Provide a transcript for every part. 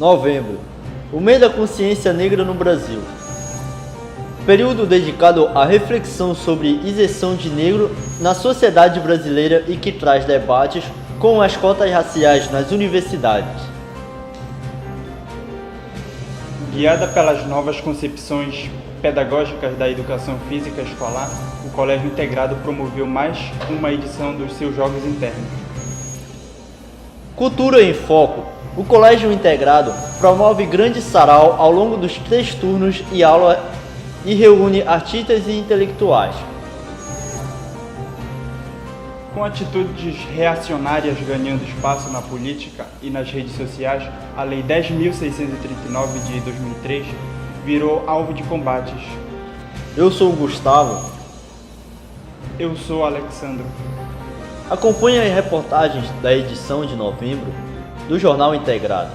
Novembro, o mês da consciência negra no Brasil. Período dedicado à reflexão sobre isenção de negro na sociedade brasileira e que traz debates com as cotas raciais nas universidades. Guiada pelas novas concepções pedagógicas da educação física escolar, o Colégio Integrado promoveu mais uma edição dos seus Jogos Internos. Cultura em Foco. O Colégio Integrado promove grande sarau ao longo dos 3 turnos e aula e reúne artistas e intelectuais. Com atitudes reacionárias ganhando espaço na política e nas redes sociais, a Lei 10.639 de 2003 virou alvo de combates. Eu sou o Gustavo. Eu sou o Alexandro. Acompanhe as reportagens da edição de novembro do Jornal Integrado.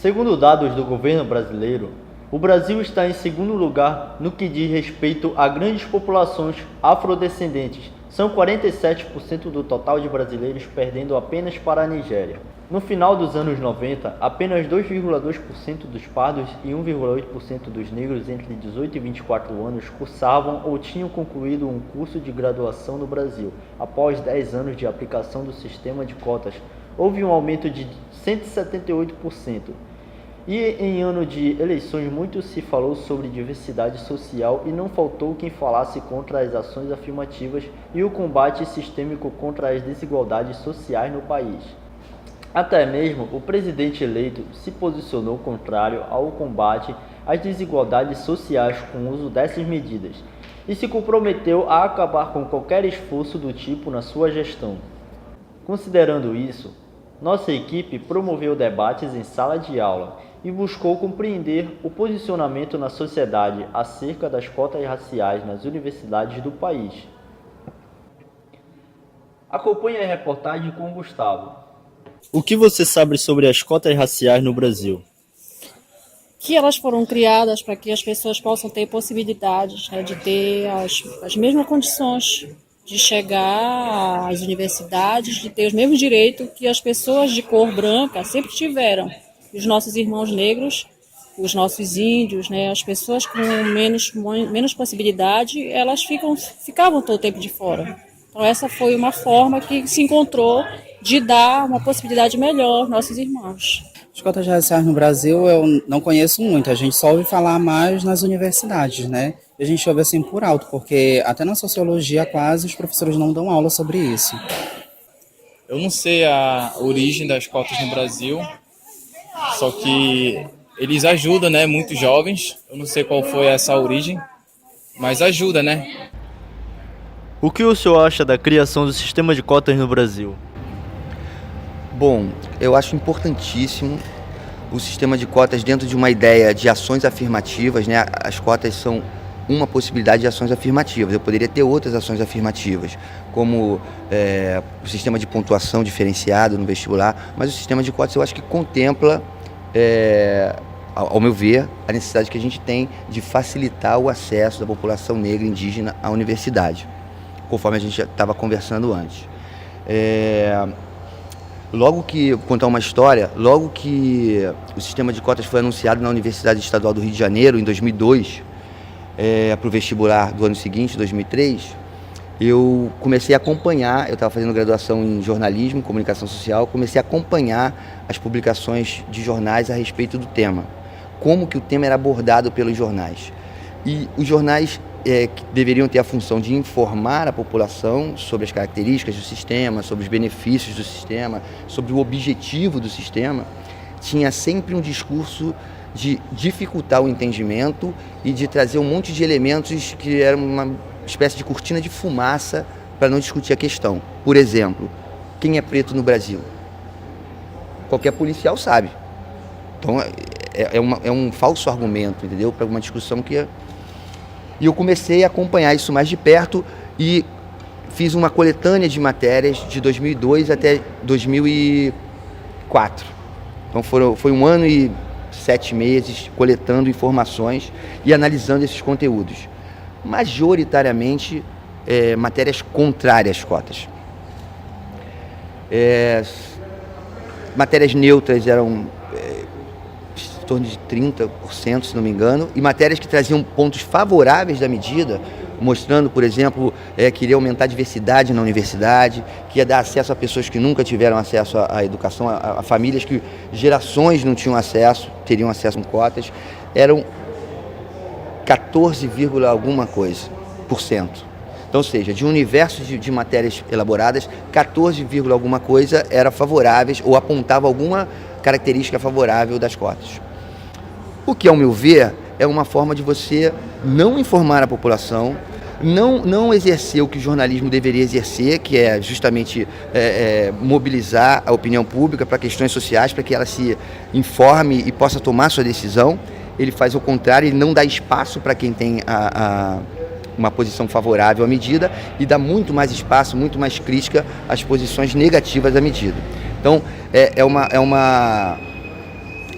Segundo dados do governo brasileiro, o Brasil está em segundo lugar no que diz respeito a grandes populações afrodescendentes. São 47% do total de brasileiros, perdendo apenas para a Nigéria. No final dos anos 90, apenas 2,2% dos pardos e 1,8% dos negros entre 18 e 24 anos cursavam ou tinham concluído um curso de graduação no Brasil. Após 10 anos de aplicação do sistema de cotas, houve um aumento de 178%. E em ano de eleições muito se falou sobre diversidade social e não faltou quem falasse contra as ações afirmativas e o combate sistêmico contra as desigualdades sociais no país. Até mesmo o presidente eleito se posicionou contrário ao combate às desigualdades sociais com o uso dessas medidas e se comprometeu a acabar com qualquer esforço do tipo na sua gestão. Considerando isso, nossa equipe promoveu debates em sala de aula e buscou compreender o posicionamento na sociedade acerca das cotas raciais nas universidades do país. Acompanhe a reportagem com o Gustavo. O que você sabe sobre as cotas raciais no Brasil? Que elas foram criadas para que as pessoas possam ter possibilidades, de ter as mesmas condições de chegar às universidades, de ter os mesmos direitos que as pessoas de cor branca sempre tiveram. Os nossos irmãos negros, os nossos índios, as pessoas com menos possibilidade, elas ficavam todo o tempo de fora. Então essa foi uma forma que se encontrou de dar uma possibilidade melhor aos nossos irmãos. As cotas raciais no Brasil eu não conheço muito, a gente só ouve falar mais nas universidades, né? E a gente ouve assim por alto, porque até na sociologia quase os professores não dão aula sobre isso. Eu não sei a origem das cotas no Brasil, só que eles ajudam, muitos jovens. Eu não sei qual foi essa origem, mas ajuda, O que o senhor acha da criação do sistema de cotas no Brasil? Bom, eu acho importantíssimo o sistema de cotas dentro de uma ideia de ações afirmativas, As cotas são uma possibilidade de ações afirmativas. Eu poderia ter outras ações afirmativas, como o sistema de pontuação diferenciado no vestibular, mas o sistema de cotas eu acho que contempla, ao meu ver, a necessidade que a gente tem de facilitar o acesso da população negra e indígena à universidade, conforme a gente já estava conversando antes. Vou contar uma história, logo que o sistema de cotas foi anunciado na Universidade Estadual do Rio de Janeiro, em 2002, para o vestibular do ano seguinte, 2003, eu comecei a acompanhar, eu estava fazendo graduação em jornalismo, comunicação social, comecei a acompanhar as publicações de jornais a respeito do tema, como que o tema era abordado pelos jornais. E os jornais que deveriam ter a função de informar a população sobre as características do sistema, sobre os benefícios do sistema, sobre o objetivo do sistema, tinha sempre um discurso de dificultar o entendimento e de trazer um monte de elementos que eram uma espécie de cortina de fumaça para não discutir a questão. Por exemplo, quem é preto no Brasil? Qualquer policial sabe. Então é um falso argumento, entendeu? Para uma discussão que... E eu comecei a acompanhar isso mais de perto e fiz uma coletânea de matérias de 2002 até 2004. Então foi 1 ano e 7 meses coletando informações e analisando esses conteúdos. Majoritariamente matérias contrárias às cotas. matérias neutras eram em torno de 30%, se não me engano, e matérias que traziam pontos favoráveis da medida, mostrando, por exemplo, que iria aumentar a diversidade na universidade, que ia dar acesso a pessoas que nunca tiveram acesso à educação, a famílias que gerações não tinham acesso, teriam acesso com cotas, eram 14, alguma coisa por cento. Então, ou seja, de um universo de matérias elaboradas, 14, alguma coisa era favoráveis ou apontava alguma característica favorável das cotas. O que, ao meu ver, é uma forma de você não informar a população, não exercer o que o jornalismo deveria exercer, que é justamente mobilizar a opinião pública para questões sociais, para que ela se informe e possa tomar sua decisão. Ele faz o contrário, ele não dá espaço para quem tem uma posição favorável à medida e dá muito mais espaço, muito mais crítica às posições negativas da medida. Então, é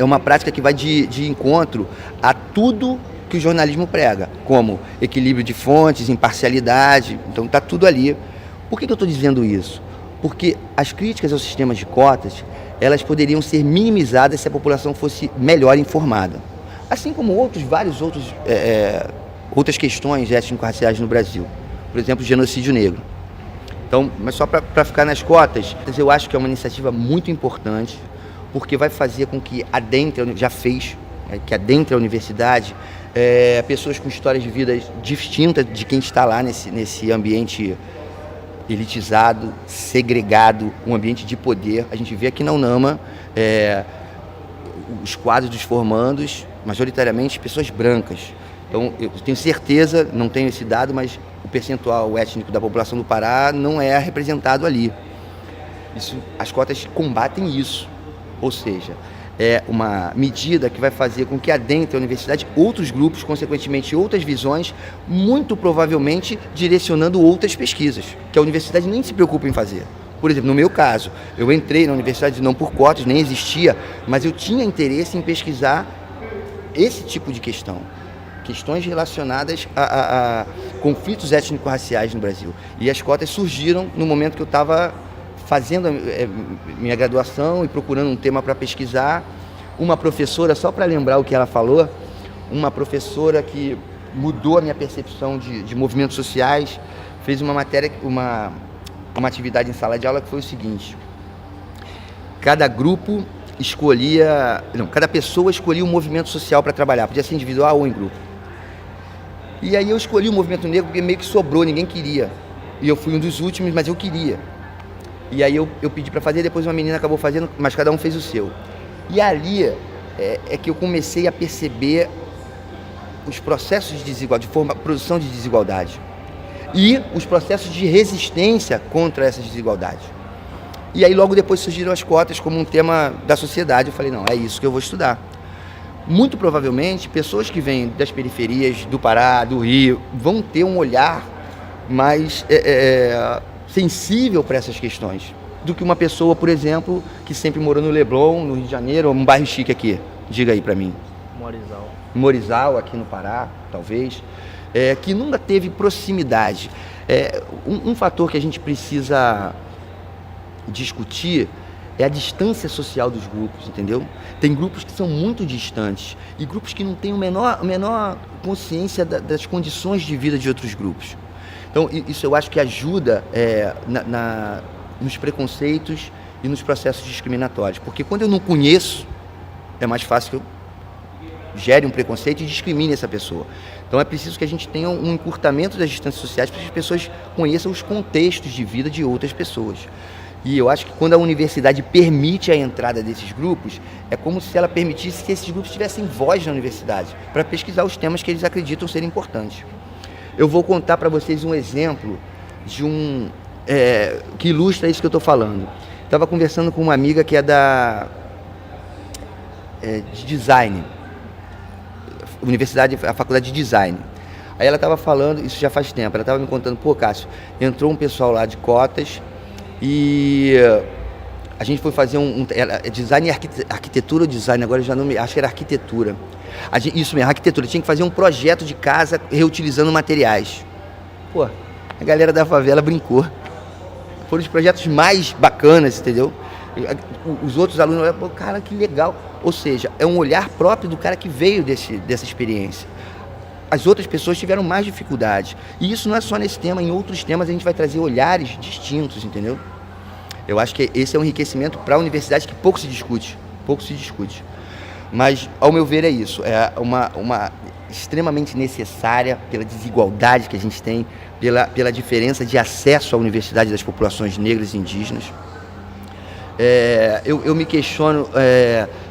uma prática que vai de encontro a tudo que o jornalismo prega, como equilíbrio de fontes, imparcialidade, então está tudo ali. Por que eu estou dizendo isso? Porque as críticas ao sistema de cotas, elas poderiam ser minimizadas se a população fosse melhor informada. Assim como várias outras questões étnico-raciais no Brasil. Por exemplo, o genocídio negro. Então, mas só para ficar nas cotas, eu acho que é uma iniciativa muito importante, porque vai fazer com que que adentre a universidade pessoas com histórias de vida distintas de quem está lá nesse ambiente elitizado, segregado, um ambiente de poder. A gente vê aqui na UNAMA os quadros dos formandos, majoritariamente pessoas brancas. Então, eu tenho certeza, não tenho esse dado, mas o percentual étnico da população do Pará não é representado ali. As cotas combatem isso. Ou seja, é uma medida que vai fazer com que adentre a universidade outros grupos, consequentemente outras visões, muito provavelmente direcionando outras pesquisas, que a universidade nem se preocupa em fazer. Por exemplo, no meu caso, eu entrei na universidade não por cotas, nem existia, mas eu tinha interesse em pesquisar esse tipo de questões relacionadas a conflitos étnico-raciais no Brasil. E as cotas surgiram no momento que eu estava fazendo minha graduação e procurando um tema para pesquisar. Uma professora, só para lembrar o que ela falou, uma professora que mudou a minha percepção de movimentos sociais, fez uma matéria, uma atividade em sala de aula que foi o seguinte: cada pessoa escolhia um movimento social para trabalhar, podia ser individual ou em grupo. E aí eu escolhi o movimento negro porque meio que sobrou, ninguém queria. E eu fui um dos últimos, mas eu queria. E aí eu pedi para fazer, depois uma menina acabou fazendo, mas cada um fez o seu. E ali é que eu comecei a perceber os processos de desigualdade, produção de desigualdade. E os processos de resistência contra essas desigualdades. E aí logo depois surgiram as cotas como um tema da sociedade. Eu falei, não, é isso que eu vou estudar. Muito provavelmente, pessoas que vêm das periferias do Pará, do Rio, vão ter um olhar mais sensível para essas questões do que uma pessoa, por exemplo, que sempre morou no Leblon, no Rio de Janeiro, um bairro chique aqui. Diga aí para mim. Morizal, aqui no Pará, talvez, que nunca teve proximidade. Um fator que a gente precisa discutir é a distância social dos grupos, entendeu? Tem grupos que são muito distantes e grupos que não têm a menor consciência das condições de vida de outros grupos. Então, isso eu acho que ajuda nos preconceitos e nos processos discriminatórios, porque quando eu não conheço, é mais fácil que eu gere um preconceito e discrimine essa pessoa. Então é preciso que a gente tenha um encurtamento das distâncias sociais para que as pessoas conheçam os contextos de vida de outras pessoas. E eu acho que quando a universidade permite a entrada desses grupos, é como se ela permitisse que esses grupos tivessem voz na universidade, para pesquisar os temas que eles acreditam ser importantes. Eu vou contar para vocês um exemplo de que ilustra isso que eu estou falando. Estava conversando com uma amiga que é de design, a faculdade de design. Aí ela estava falando, isso já faz tempo, ela estava me contando, pô, Cássio, entrou um pessoal lá de cotas e a gente foi fazer design e arquitetura ou design, agora eu já não me... Acho que era arquitetura. Isso mesmo, arquitetura. Tinha que fazer um projeto de casa reutilizando materiais. Pô, a galera da favela brincou. Foram os projetos mais bacanas, entendeu? Os outros alunos olham, pô, cara, que legal. Ou seja, é um olhar próprio do cara que veio dessa experiência. As outras pessoas tiveram mais dificuldades. E isso não é só nesse tema, em outros temas a gente vai trazer olhares distintos, entendeu? Eu acho que esse é um enriquecimento para a universidade que pouco se discute. Mas, ao meu ver, é isso. É uma extremamente necessária pela desigualdade que a gente tem, pela diferença de acesso à universidade das populações negras e indígenas. Eu me questiono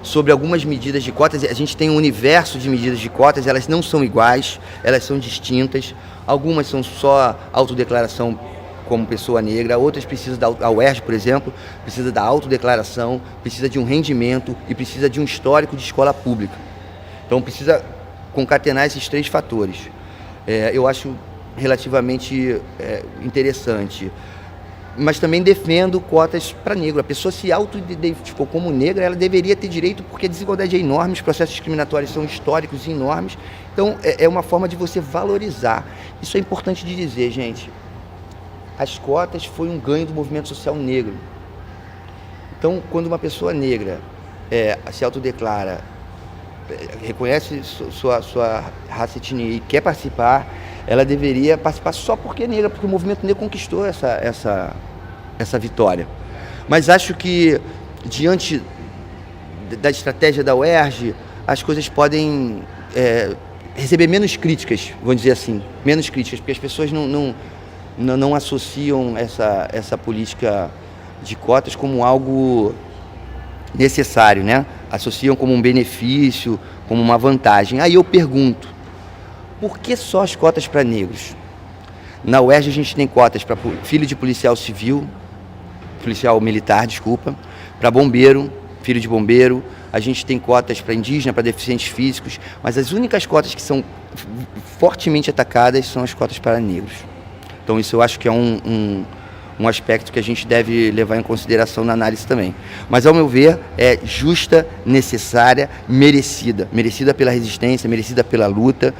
sobre algumas medidas de cotas. A gente tem um universo de medidas de cotas, elas não são iguais, elas são distintas. Algumas são só autodeclaração como pessoa negra, outras precisam a UERJ, por exemplo, precisa da autodeclaração, precisa de um rendimento e precisa de um histórico de escola pública. Então precisa concatenar esses 3 fatores. Eu acho relativamente interessante. Mas também defendo cotas para negro. A pessoa se autoidentificou como negra, ela deveria ter direito, porque a desigualdade é enorme, os processos discriminatórios são históricos e enormes. Então, é uma forma de você valorizar. Isso é importante de dizer, gente. As cotas foi um ganho do movimento social negro. Então, quando uma pessoa negra se autodeclara, reconhece sua raça e etnia e quer participar, ela deveria participar só porque é negra, porque o movimento negro conquistou essa vitória. Mas acho que, diante da estratégia da UERJ, as coisas podem receber menos críticas, vamos dizer assim, menos críticas, porque as pessoas não associam essa política de cotas como algo necessário, né? Associam como um benefício, como uma vantagem. Aí eu pergunto, por que só as cotas para negros? Na UERJ a gente tem cotas para filho de policial militar, para bombeiro, filho de bombeiro, a gente tem cotas para indígena, para deficientes físicos, mas as únicas cotas que são fortemente atacadas são as cotas para negros. Então isso eu acho que é um aspecto que a gente deve levar em consideração na análise também. Mas, ao meu ver, é justa, necessária, merecida pela resistência, merecida pela luta.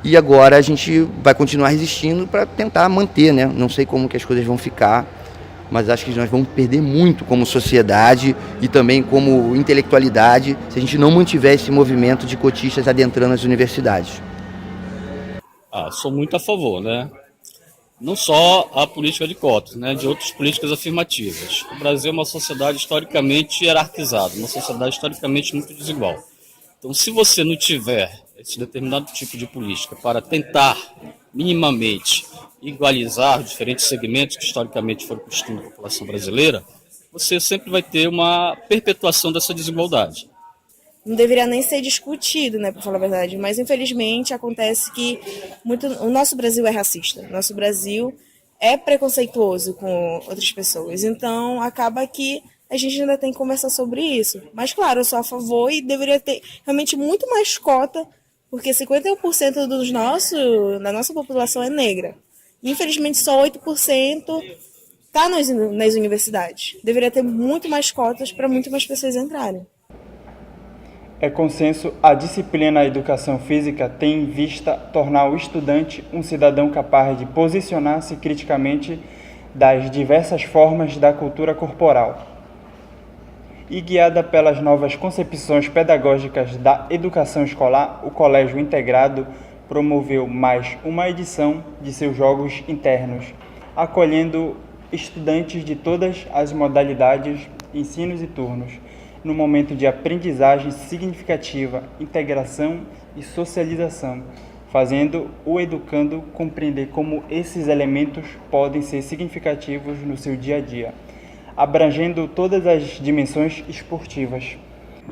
E agora a gente vai continuar resistindo para tentar manter, né? Não sei como que as coisas vão ficar, mas acho que nós vamos perder muito como sociedade e também como intelectualidade se a gente não mantiver esse movimento de cotistas adentrando as universidades. Sou muito a favor, né? Não só a política de cotas, né, de outras políticas afirmativas. O Brasil é uma sociedade historicamente hierarquizada, uma sociedade historicamente muito desigual. Então, se você não tiver esse determinado tipo de política para tentar, minimamente, igualizar os diferentes segmentos que historicamente foram constituindo a população brasileira, você sempre vai ter uma perpetuação dessa desigualdade. Não deveria nem ser discutido, né, para falar a verdade, mas infelizmente acontece que o nosso Brasil é racista, o nosso Brasil é preconceituoso com outras pessoas, então acaba que a gente ainda tem que conversar sobre isso. Mas claro, eu sou a favor e deveria ter realmente muito mais cota, porque 51% da nossa população é negra. Infelizmente só 8% está nas universidades. Deveria ter muito mais cotas para muito mais pessoas entrarem. É consenso, a disciplina Educação Física tem em vista tornar o estudante um cidadão capaz de posicionar-se criticamente das diversas formas da cultura corporal. E guiada pelas novas concepções pedagógicas da educação escolar, o Colégio Integrado promoveu mais uma edição de seus Jogos Internos, acolhendo estudantes de todas as modalidades, ensinos e turnos, no momento de aprendizagem significativa, integração e socialização, fazendo o educando compreender como esses elementos podem ser significativos no seu dia a dia, abrangendo todas as dimensões esportivas.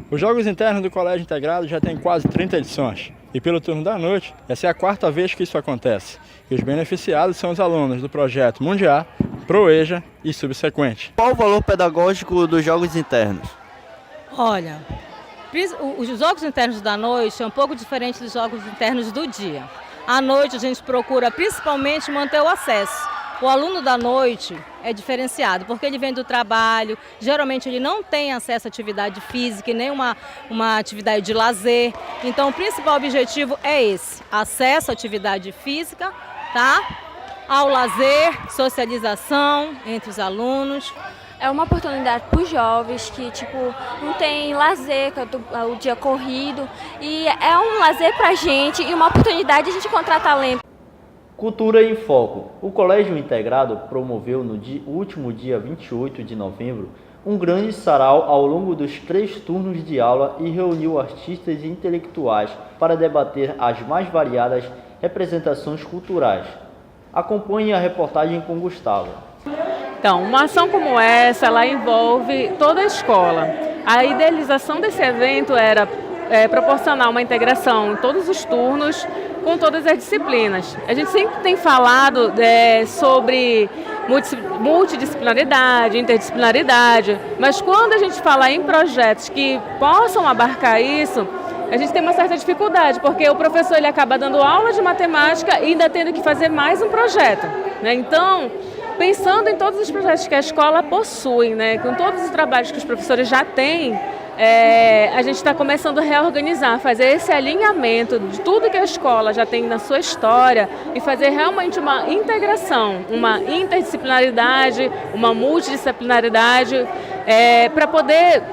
Os Jogos Internos do Colégio Integrado já tem quase 30 edições, e pelo turno da noite, essa é a 4ª vez que isso acontece. E os beneficiados são os alunos do projeto Mundial, Proeja e subsequente. Qual o valor pedagógico dos Jogos Internos? Olha, os Jogos Internos da noite é um pouco diferente dos Jogos Internos do dia. À noite a gente procura principalmente manter o acesso. O aluno da noite é diferenciado, porque ele vem do trabalho, geralmente ele não tem acesso à atividade física e nem uma atividade de lazer. Então o principal objetivo é esse, acesso à atividade física, tá? ao lazer, socialização entre os alunos. É uma oportunidade para os jovens que não tem lazer, que é o dia corrido, e é um lazer para a gente e uma oportunidade de a gente encontrar talento. Cultura em Foco. O Colégio Integrado promoveu no último dia 28 de novembro um grande sarau ao longo dos 3 turnos de aula e reuniu artistas e intelectuais para debater as mais variadas representações culturais. Acompanhe a reportagem com Gustavo. Então, uma ação como essa, ela envolve toda a escola. A idealização desse evento era proporcionar uma integração em todos os turnos, com todas as disciplinas. A gente sempre tem falado sobre multidisciplinaridade, interdisciplinaridade, mas quando a gente fala em projetos que possam abarcar isso, a gente tem uma certa dificuldade, porque o professor ele acaba dando aula de matemática e ainda tendo que fazer mais um projeto, né? Então, pensando em todos os projetos que a escola possui, né, com todos os trabalhos que os professores já têm, a gente está começando a reorganizar, fazer esse alinhamento de tudo que a escola já tem na sua história e fazer realmente uma integração, uma interdisciplinaridade, uma multidisciplinaridade, para poder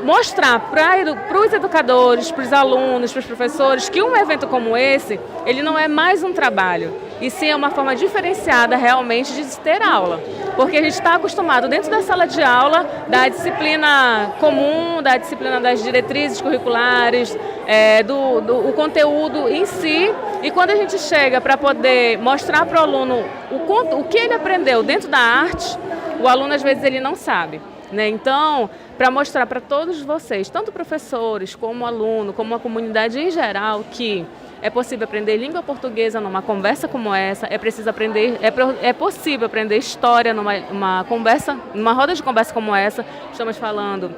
mostrar para os educadores, para os alunos, para os professores, que um evento como esse, ele não é mais um trabalho, e sim é uma forma diferenciada realmente de se ter aula. Porque a gente está acostumado dentro da sala de aula da disciplina comum, da disciplina das diretrizes curriculares, o conteúdo em si, e quando a gente chega para poder mostrar para o aluno o que ele aprendeu dentro da arte, o aluno às vezes ele não sabe, né? Então, para mostrar para todos vocês, tanto professores como aluno, como a comunidade em geral, que é possível aprender língua portuguesa numa conversa como essa, é possível aprender história numa roda de conversa como essa. Estamos falando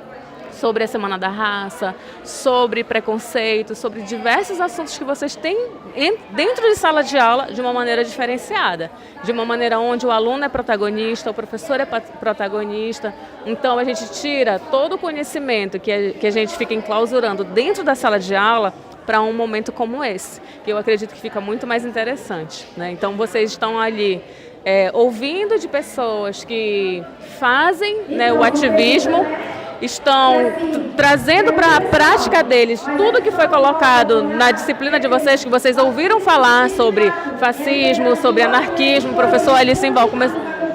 sobre a Semana da Raça, sobre preconceito, sobre diversos assuntos que vocês têm dentro de sala de aula de uma maneira diferenciada, de uma maneira onde o aluno é protagonista, o professor é protagonista. Então a gente tira todo o conhecimento que a gente fica enclausurando dentro da sala de aula para um momento como esse, que eu acredito que fica muito mais interessante, né? Então vocês estão ali ouvindo de pessoas que fazem, né, o ativismo, estão trazendo para a prática deles tudo que foi colocado na disciplina de vocês, que vocês ouviram falar sobre fascismo, sobre anarquismo. O professor Alice Simbal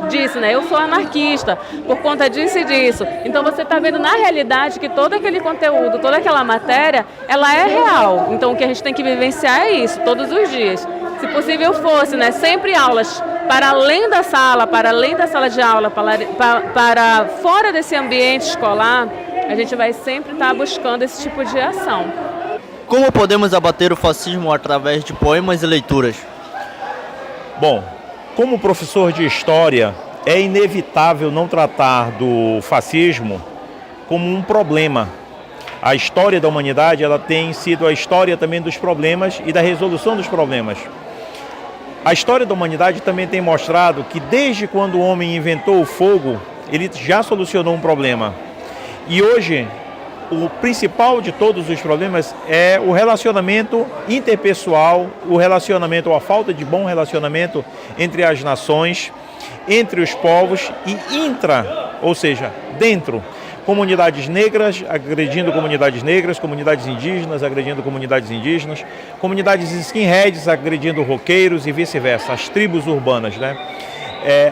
disse, né, eu sou anarquista por conta disso e disso. Então você está vendo na realidade que todo aquele conteúdo, toda aquela matéria, ela é real. Então o que a gente tem que vivenciar é isso, todos os dias. Se possível fosse, né, sempre aulas para além da sala de aula, para fora desse ambiente escolar, a gente vai sempre estar buscando esse tipo de ação. Como podemos abater o fascismo através de poemas e leituras? Bom, como professor de história, é inevitável não tratar do fascismo como um problema. A história da humanidade, ela tem sido a história também dos problemas e da resolução dos problemas. A história da humanidade também tem mostrado que desde quando o homem inventou o fogo, ele já solucionou um problema. E hoje, o principal de todos os problemas é o relacionamento interpessoal, o relacionamento, ou a falta de bom relacionamento entre as nações, entre os povos e ou seja, dentro. Comunidades negras agredindo comunidades negras, comunidades indígenas agredindo comunidades indígenas, comunidades skinheads agredindo roqueiros e vice-versa, as tribos urbanas, né?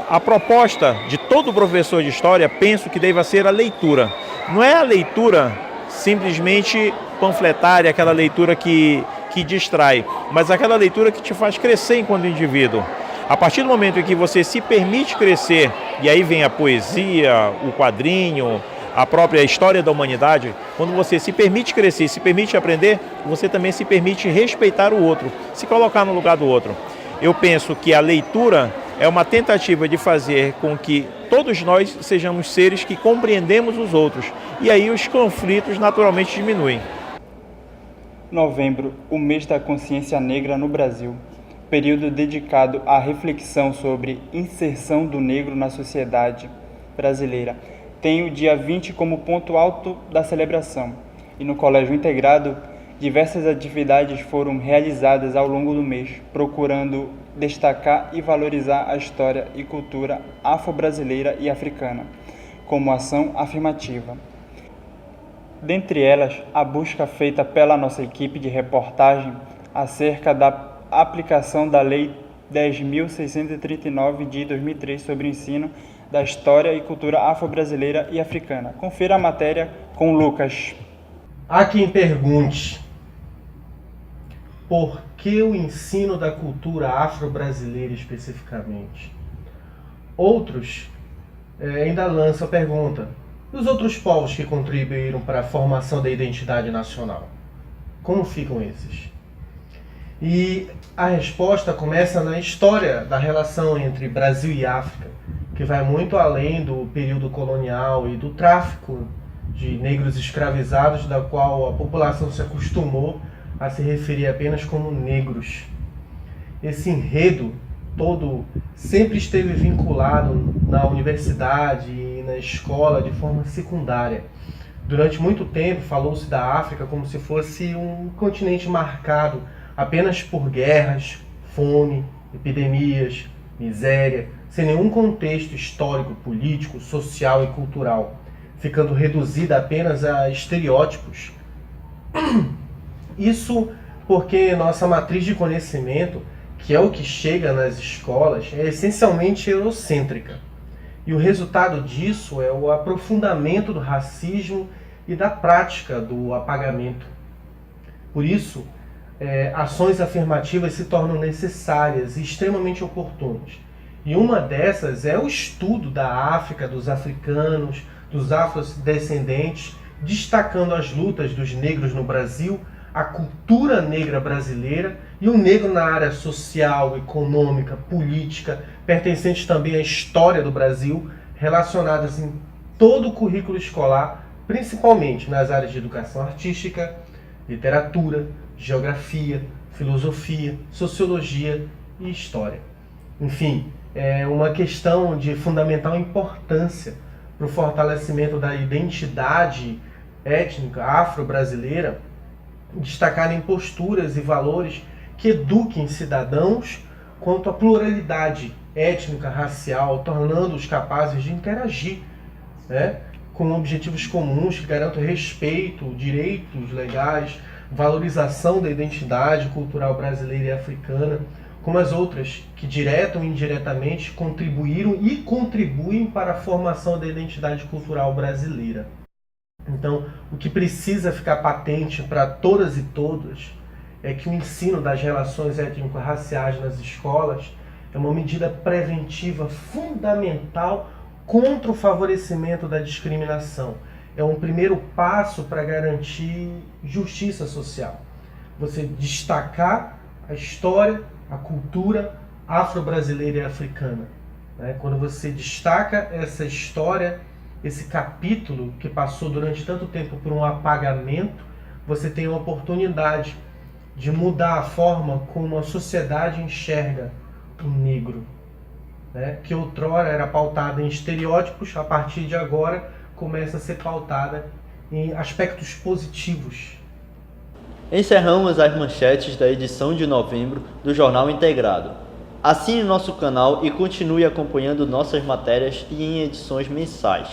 A proposta de todo professor de história, penso que deva ser a leitura. Não é a leitura simplesmente panfletária, aquela leitura que distrai, mas aquela leitura que te faz crescer enquanto indivíduo. A partir do momento em que você se permite crescer, e aí vem a poesia, o quadrinho, a própria história da humanidade, quando você se permite crescer, se permite aprender, você também se permite respeitar o outro, se colocar no lugar do outro. Eu penso que a leitura é uma tentativa de fazer com que todos nós sejamos seres que compreendemos os outros, e aí os conflitos naturalmente diminuem. Novembro, o mês da consciência negra no Brasil, período dedicado à reflexão sobre inserção do negro na sociedade brasileira. Tem o dia 20 como ponto alto da celebração, e no Colégio Integrado, diversas atividades foram realizadas ao longo do mês, procurando destacar e valorizar a história e cultura afro-brasileira e africana, como ação afirmativa. Dentre elas, a busca feita pela nossa equipe de reportagem acerca da aplicação da Lei 10.639 de 2003 sobre o ensino da história e cultura afro-brasileira e africana. Confira a matéria com Lucas. Há quem pergunte: por que o ensino da cultura afro-brasileira especificamente? Outros ainda lançam a pergunta: e os outros povos que contribuíram para a formação da identidade nacional? Como ficam esses? E a resposta começa na história da relação entre Brasil e África, que vai muito além do período colonial e do tráfico de negros escravizados, da qual a população se acostumou a se referir apenas como negros. Esse enredo todo sempre esteve vinculado na universidade e na escola de forma secundária. Durante muito tempo falou-se da África como se fosse um continente marcado apenas por guerras, fome, epidemias, miséria, sem nenhum contexto histórico, político, social e cultural, ficando reduzida apenas a estereótipos. Isso porque nossa matriz de conhecimento, que é o que chega nas escolas, é essencialmente eurocêntrica. E o resultado disso é o aprofundamento do racismo e da prática do apagamento. Por isso, ações afirmativas se tornam necessárias e extremamente oportunas. E uma dessas é o estudo da África, dos africanos, dos afrodescendentes, destacando as lutas dos negros no Brasil, a cultura negra brasileira e o negro na área social, econômica, política, pertencentes também à história do Brasil, relacionadas em todo o currículo escolar, principalmente nas áreas de educação artística, literatura, geografia, filosofia, sociologia e história. Enfim, é uma questão de fundamental importância para o fortalecimento da identidade étnica afro-brasileira, destacarem posturas e valores que eduquem cidadãos quanto à pluralidade étnica, racial, tornando-os capazes de interagir, com objetivos comuns que garantam respeito, direitos legais, valorização da identidade cultural brasileira e africana, como as outras que, direta ou indiretamente, contribuíram e contribuem para a formação da identidade cultural brasileira. Então, o que precisa ficar patente para todas e todos é que o ensino das relações étnico-raciais nas escolas é uma medida preventiva fundamental contra o favorecimento da discriminação. É um primeiro passo para garantir justiça social. Você destacar a história, a cultura afro-brasileira e africana. Quando você destaca essa história, esse capítulo que passou durante tanto tempo por um apagamento, você tem a oportunidade de mudar a forma como a sociedade enxerga o negro, que outrora era pautada em estereótipos, a partir de agora começa a ser pautada em aspectos positivos. Encerramos as manchetes da edição de novembro do Jornal Integrado. Assine nosso canal e continue acompanhando nossas matérias e em edições mensais.